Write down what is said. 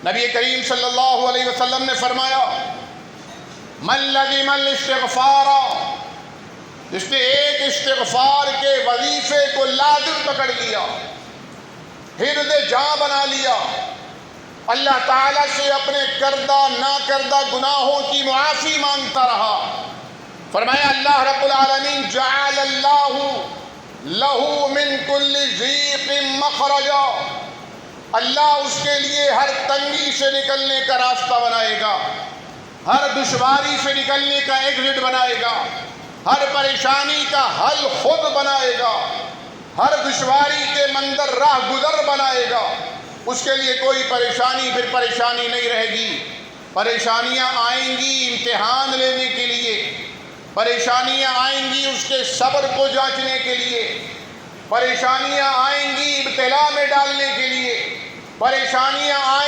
نبی کریم صلی اللہ علیہ وسلم نے فرمایا من لزم الاستغفار، جس نے ایک استغفار کے وظیفے کو لازم پکڑ لیا، حرز جاں بنا لیا، اللہ تعالیٰ سے اپنے کردہ نا کردہ گناہوں کی معافی مانگتا رہا، فرمایا اللہ رب العالمین جعل اللہ لہ من کل ضیق مخرجا، اللہ اس کے لیے ہر تنگی سے نکلنے کا راستہ بنائے گا، ہر دشواری سے نکلنے کا ایگزٹ بنائے گا، ہر پریشانی کا حل خود بنائے گا، ہر دشواری کے منظر راہ گزر بنائے گا، اس کے لیے کوئی پریشانی پھر پریشانی نہیں رہے گی۔ پریشانیاں آئیں گی امتحان لینے کے لیے، پریشانیاں آئیں گی اس کے صبر کو جانچنے کے لیے، پریشانیاں آئیں گی ابتلا میں ڈالنے کے لیے، پریشانیاں آئیں